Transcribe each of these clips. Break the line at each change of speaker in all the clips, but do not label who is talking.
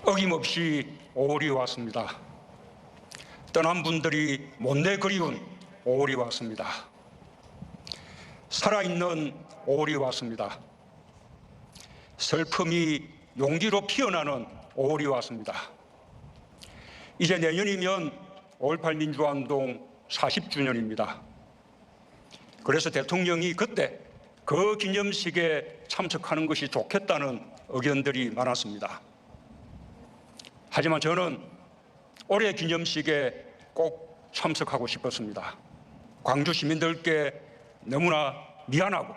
어김없이 5월이 왔습니다. 떠난 분들이 못내 그리운 5월이 왔습니다. 살아있는 5월이 왔습니다. 슬픔이 용기로 피어나는 5월이 왔습니다. 이제 내년이면 5.18 민주화운동 40주년입니다. 그래서 대통령이 그때 그 기념식에 참석하는 것이 좋겠다는 의견들이 많았습니다. 하지만 저는 올해 기념식에 꼭 참석하고 싶었습니다. 광주 시민들께 너무나 미안하고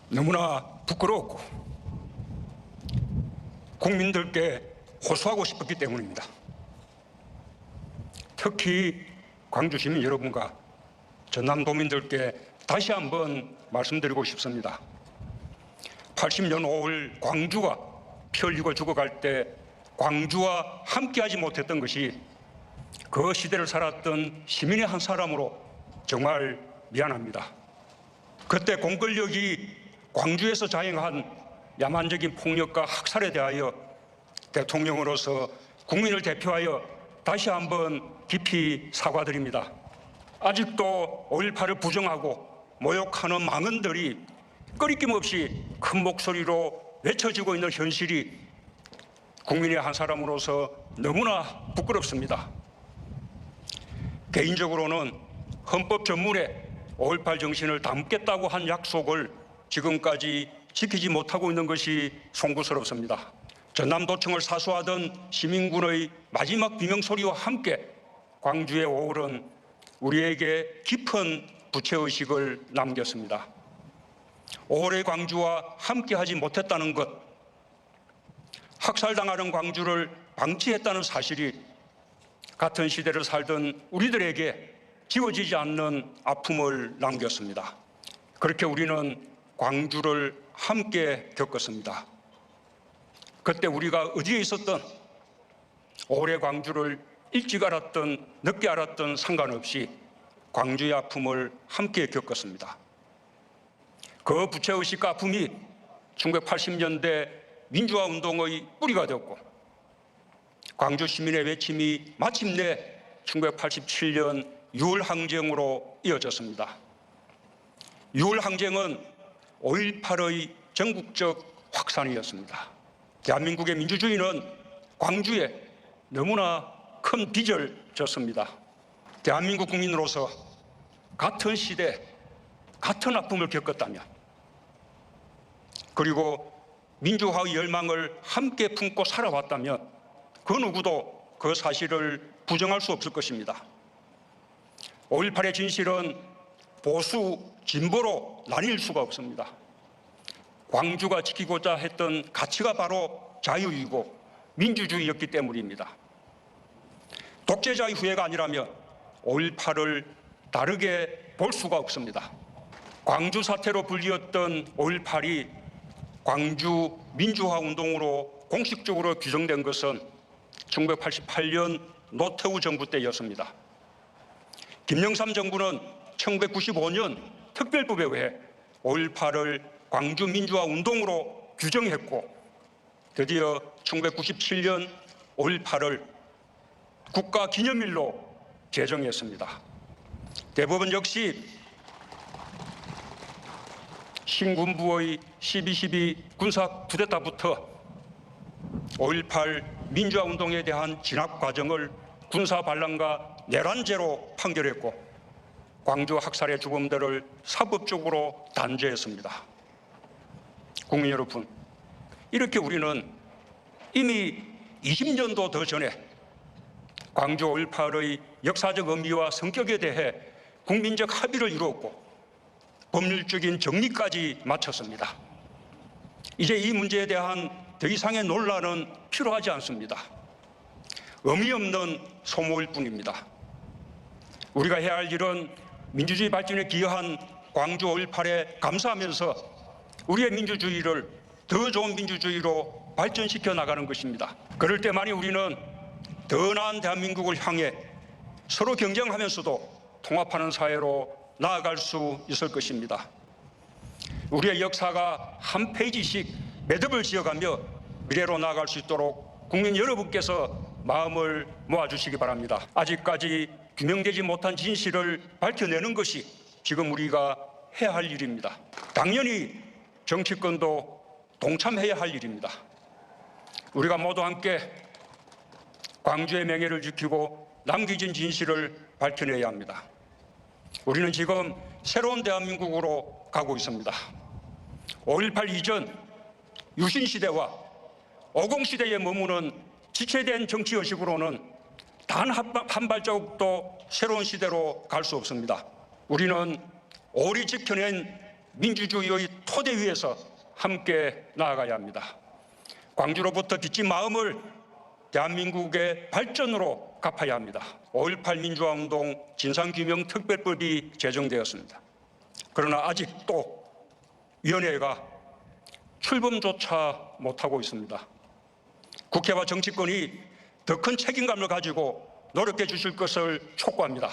너무나 부끄럽고 국민들께 호소하고 싶었기 때문입니다. 특히 광주 시민 여러분과 전남도민들께 다시 한번 말씀드리고 싶습니다. 80년 5월 광주가 피 흘리고 죽어갈 때 광주와 함께하지 못했던 것이 그 시대를 살았던 시민의 한 사람으로 정말 미안합니다. 그때 공권력이 광주에서 자행한 야만적인 폭력과 학살에 대하여 대통령으로서 국민을 대표하여 다시 한번 깊이 사과드립니다. 아직도 5.18을 부정하고 모욕하는 망언들이 꺼리낌 없이 큰 목소리로 외쳐지고 있는 현실이 국민의 한 사람으로서 너무나 부끄럽습니다. 개인적으로는 헌법 전문에 5.18 정신을 담겠다고 한 약속을 지금까지 지키지 못하고 있는 것이 송구스럽습니다. 전남도청을 사수하던 시민군의 마지막 비명소리와 함께 광주의 5월은 우리에게 깊은 부채의식을 남겼습니다. 5월의 광주와 함께하지 못했다는 것, 학살당하는 광주를 방치했다는 사실이 같은 시대를 살던 우리들에게 지워지지 않는 아픔을 남겼습니다. 그렇게 우리는 광주를 함께 겪었습니다. 그때 우리가 어디에 있었던 5월의 광주를 일찍 알았던 늦게 알았던 상관없이 광주의 아픔을 함께 겪었습니다. 그 부채의식과 아픔이 1980년대 민주화운동의 뿌리가 되었고 광주 시민의 외침이 마침내 1987년 6월 항쟁으로 이어졌습니다. 6월 항쟁은 5.18의 전국적 확산이었습니다. 대한민국의 민주주의는 광주에 너무나 큰 빚을 졌습니다. 대한민국 국민으로서 같은 시대, 같은 아픔을 겪었다면 그리고 민주화의 열망을 함께 품고 살아왔다면 그 누구도 그 사실을 부정할 수 없을 것입니다. 5.18의 진실은 보수, 진보로 나뉠 수가 없습니다. 광주가 지키고자 했던 가치가 바로 자유이고 민주주의였기 때문입니다. 독재자의 후예가 아니라면 5.18을 다르게 볼 수가 없습니다. 광주 사태로 불리웠던 5.18이 광주 민주화 운동으로 공식적으로 규정된 것은 1988년 노태우 정부 때였습니다. 김영삼 정부는 1995년 특별법에 의해 5.18을 광주 민주화 운동으로 규정했고 드디어 1997년 5.18을 국가기념일로 제정했습니다. 대법원 역시 신군부의 12.12 군사 쿠데타부터 5.18 민주화 운동에 대한 진압 과정을 군사 반란과 내란죄로 판결했고 광주 학살의 주범들을 사법적으로 단죄했습니다. 국민 여러분, 이렇게 우리는 이미 20년도 더 전에 광주 5.18의 역사적 의미와 성격에 대해 국민적 합의를 이루었고 법률적인 정리까지 마쳤습니다. 이제 이 문제에 대한 더 이상의 논란은 필요하지 않습니다. 의미 없는 소모일 뿐입니다. 우리가 해야 할 일은 민주주의 발전에 기여한 광주 5.18에 감사하면서 우리의 민주주의를 더 좋은 민주주의로 발전시켜 나가는 것입니다. 그럴 때만이 우리는 더 나은 대한민국을 향해 서로 경쟁하면서도 통합하는 사회로 나아갈 수 있을 것입니다. 우리의 역사가 한 페이지씩 매듭을 지어가며 미래로 나아갈 수 있도록 국민 여러분께서 마음을 모아주시기 바랍니다. 아직까지 규명되지 못한 진실을 밝혀내는 것이 지금 우리가 해야 할 일입니다. 당연히 정치권도 동참해야 할 일입니다. 우리가 모두 함께 광주의 명예를 지키고 남겨진 진실을 밝혀내야 합니다. 우리는 지금 새로운 대한민국으로 가고 있습니다. 5.18 이전 유신시대와 50시대에 머무는 지체된 정치의식으로는 단 한 발자국도 새로운 시대로 갈 수 없습니다. 우리는 오래 지켜낸 민주주의의 토대 위에서 함께 나아가야 합니다. 광주로부터 빚진 마음을 대한민국의 발전으로 갚아야 합니다. 5.18 민주화운동 진상규명특별법이 제정되었습니다. 그러나 아직도 위원회가 출범조차 못하고 있습니다. 국회와 정치권이 더 큰 책임감을 가지고 노력해 주실 것을 촉구합니다.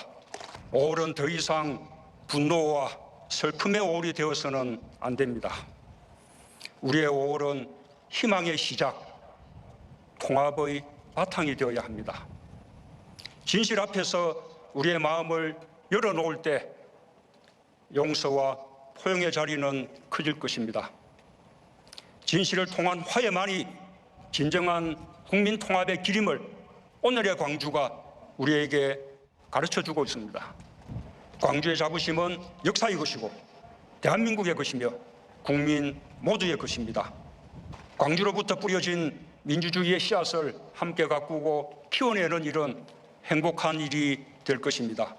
5월은 더 이상 분노와 슬픔의 5월이 되어서는 안 됩니다. 우리의 5월은 희망의 시작, 통합의 바탕이 되어야 합니다. 진실 앞에서 우리의 마음을 열어놓을 때 용서와 포용의 자리는 커질 것입니다. 진실을 통한 화해만이 진정한 국민 통합의 길임을 오늘의 광주가 우리에게 가르쳐주고 있습니다. 광주의 자부심은 역사의 것이고 대한민국의 것이며 국민 모두의 것입니다. 광주로부터 뿌려진 민주주의의 씨앗을 함께 가꾸고 키워내는 일은 행복한 일이 될 것입니다.